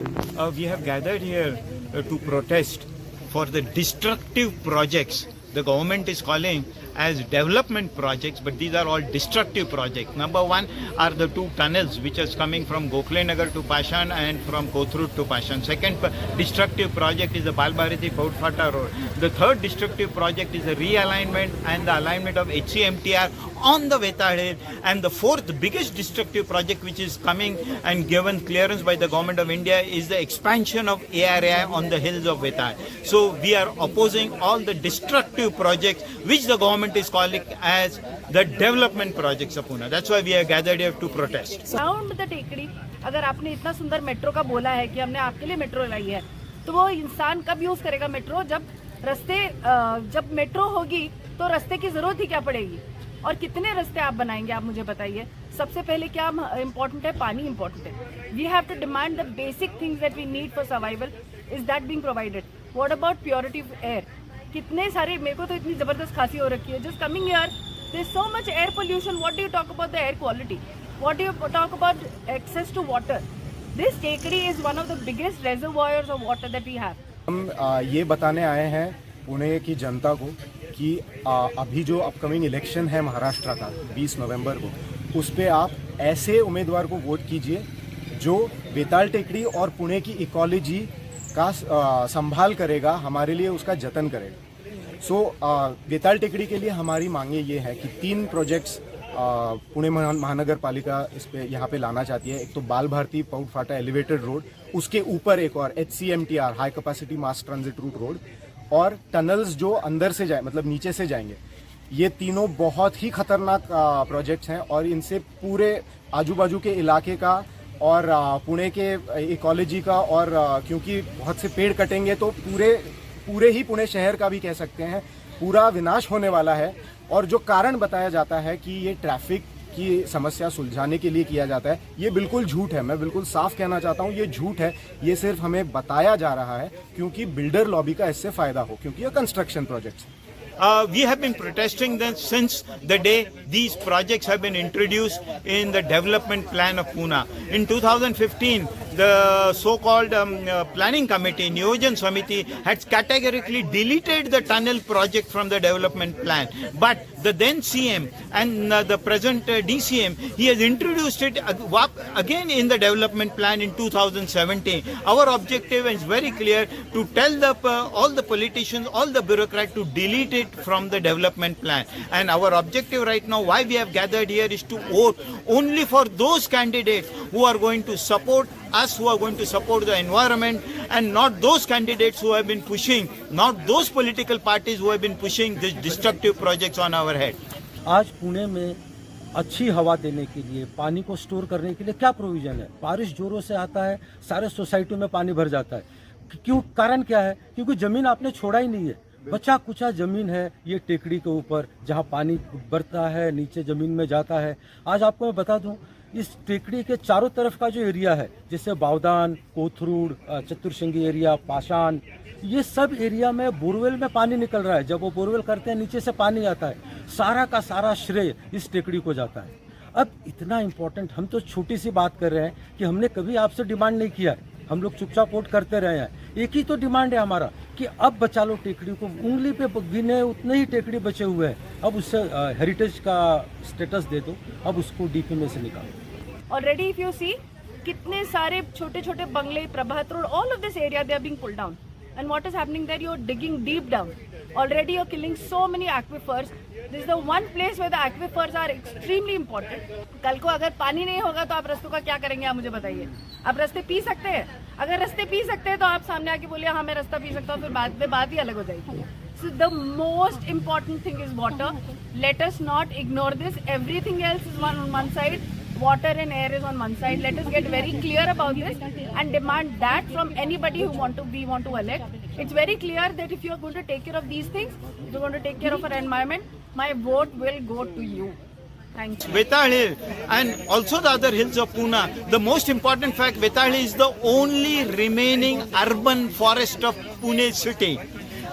We have gathered here to protest for the destructive projects the government is calling as development projects, but these are all destructive projects. Number one are the two tunnels which is coming from Gokhale Nagar to Pashan and from Kothurud to Pashan. Second destructive project is the Balbharati Pautphata road. The third destructive project is the realignment and the alignment of HCMTR on the Vetad Hill. And the fourth biggest destructive project which is coming and given clearance by the government of India is the expansion of ARAI on the hills of Vetad. So we are opposing all the destructive projects which the government is calling as the development projects of Pune. That's why we are gathered here to protest. Sound the टेकड़ी, अगर आपने इतना सुंदर metro का बोला है कि हमने आपके लिए मेट्रो लाई है, तो वो इंसान कब यूज करेगा मेट्रो? जब मेट्रो होगी तो रास्ते की जरूरत ही क्या पड़ेगी? और कितने रास्ते आप बनाएंगे, आप मुझे बताइए। सबसे पहले क्या इम्पोर्टेंट है? पानी इम्पोर्टेंट है। We have to demand the basic things that we need for survival, is that being provided? What about purity of air? कितने सारे, मेरे को तो इतनी जबरदस्त खांसी हो रखी है, just coming here there is so much air pollution. What do you talk about the air quality? What do you talk about access to water? This टेकड़ी is one of the biggest reservoirs of water that we have. हम ये बताने आए हैं पुणे की जनता को कि अभी जो अपकमिंग इलेक्शन है महाराष्ट्र का 20 नवंबर को, उस पे आप ऐसे उम्मीदवार को वोट कीजिए जो बेताल टेकड़ी और पुणे की इकोलॉजी का संभाल करेगा, हमारे लिए उसका जतन करेगा. सो बेताल टेकड़ी के लिए हमारी मांगे ये है कि 3 प्रोजेक्ट्स पुणे महानगर पालिका इस पे यहाँ पे लाना चाहती है. एक तो बाल भारती पाउटफाटा एलिवेटेड रोड, उसके ऊपर एक और HCMTR हाई कैपेसिटी मास ट्रांजिट रूट रोड, और टनल्स जो अंदर से जाए, मतलब नीचे से जाएंगे. ये तीनों बहुत ही खतरनाक प्रोजेक्ट्स हैं और इनसे पूरे आजू बाजू के इलाके का और पुणे के इकोलॉजी का, और क्योंकि बहुत से पेड़ कटेंगे तो पूरे ही पुणे शहर का भी कह सकते हैं पूरा विनाश होने वाला है. और जो कारण बताया जाता है कि ये ट्रैफिक की समस्या सुलझाने के लिए किया जाता है, ये बिल्कुल झूठ है. मैं बिल्कुल साफ कहना चाहता हूँ, ये झूठ है. ये सिर्फ हमें बताया जा रहा है क्योंकि बिल्डर लॉबी का इससे फायदा हो, क्योंकि ये construction projects. We have been protesting them since the day these projects have been introduced in the development plan of Pune. In 2015, the so-called planning committee, Niyojan Samiti, had categorically deleted the tunnel project from the development plan. But the then CM and the present DCM, he has introduced it again in the development plan in 2017. Our objective is very clear, to tell all the politicians, all the bureaucrats to delete it from the development plan. And our objective right now, why we have gathered here, is to vote only for those candidates who are going to support us, who are going to support the environment, and not those candidates who have been pushing, not those political parties who have been pushing these destructive projects on our head. आज पुणे में अच्छी हवा देने के लिए, पानी को store करने के लिए क्या प्रोविजन है? बारिश जोरों से आता है, सारे सोसाइटी में पानी भर जाता है. क्यों? कारण क्या है? क्योंकि जमीन आपने छोड़ा ही नहीं है. बचा कुचा जमीन है ये टेकड़ी के ऊपर, जहाँ पानी बढ़ता है नीचे जमीन में जाता है. आज आपको मैं बता दूं, इस टेकड़ी के चारों तरफ का जो एरिया है, जैसे बावदान, कोथरूड, चतुर्शंगी एरिया, पाषाण, ये सब एरिया में बोरवेल में पानी निकल रहा है. जब वो बोरवेल करते हैं नीचे से पानी आता है, सारा का सारा श्रेय इस टेकड़ी को जाता है. अब इतना इम्पोर्टेंट, हम तो छोटी सी बात कर रहे हैं कि हमने कभी आपसे डिमांड नहीं किया है, हम लोग चुपचाप वोट करते रहे हैं. एक ही तो डिमांड है हमारा कि अब बचा लो टेकड़ी को. उंगली पे गिने उतने ही टेकड़ी बचे हुए हैं, अब उससे हेरिटेज का स्टेटस दे दो, अब उसको डीपी में से निकालो. ऑलरेडी इफ यू सी, कितने सारे छोटे छोटे बंगले, Prabhat road, all of this area they are being pulled down. And what is happening there? You're digging deep down. Already you're killing so many aquifers. This is the one place where the aquifers are extremely important. कल को अगर पानी नहीं होगा तो आप रास्तों का क्या करेंगे, आप मुझे बताइए. आप रास्ते पी सकते हैं? अगर रास्ते पी सकते हैं तो आप सामने आके बोलिए हाँ मैं रास्ता पी सकता हूँ, फिर बाद में बात ही अलग हो जाएगी. So the most important thing is water. Let us not ignore this. Everything else is on one side. Water and air is on one side. Let us get very clear about this and demand that from anybody who we want to elect. It's very clear that if you are going to take care of these things, if you are going to take care of our environment, my vote will go to you. Thank you. Vetad Hill and also the other hills of Pune. The most important fact, Vetad Hill is the only remaining urban forest of Pune city.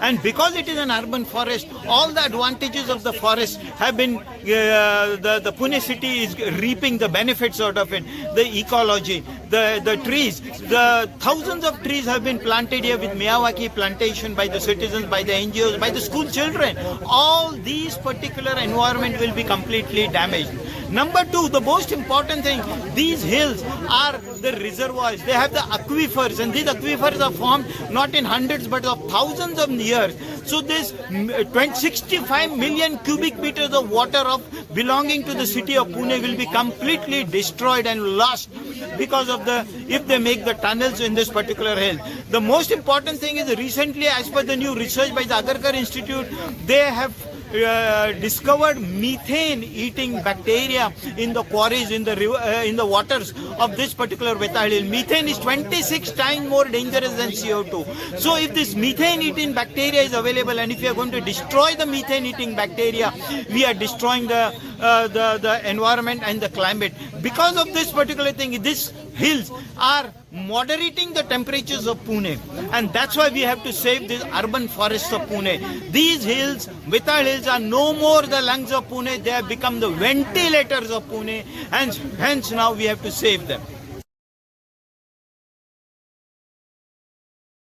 And because it is an urban forest, all the advantages of the forest have been, the Pune city is reaping the benefits out of it. The ecology, the trees. The thousands of trees have been planted here with Miyawaki plantation by the citizens, by the NGOs, by the school children. All these particular environment will be completely damaged. Number two, the most important thing, these hills are the reservoirs. They have the aquifers, and these aquifers are formed not in hundreds but of thousands of years. So this 65 million cubic meters of water belonging to the city of Pune will be completely destroyed and lost because of if they make the tunnels in this particular hill. The most important thing is recently, as per the new research by the Agarkar Institute, they have discovered methane-eating bacteria in the quarries, in the river, in the waters of this particular Vetal hill. Methane is 26 times more dangerous than CO2. So if this methane-eating bacteria is available, and if we are going to destroy the methane-eating bacteria, we are destroying the environment and the climate. Because of this particular thing, these hills are moderating the temperatures of Pune, and that's why we have to save these urban forests of Pune. These hills, Vetal hills, are no more the lungs of Pune. They have become the ventilators of Pune, and hence now we have to save them.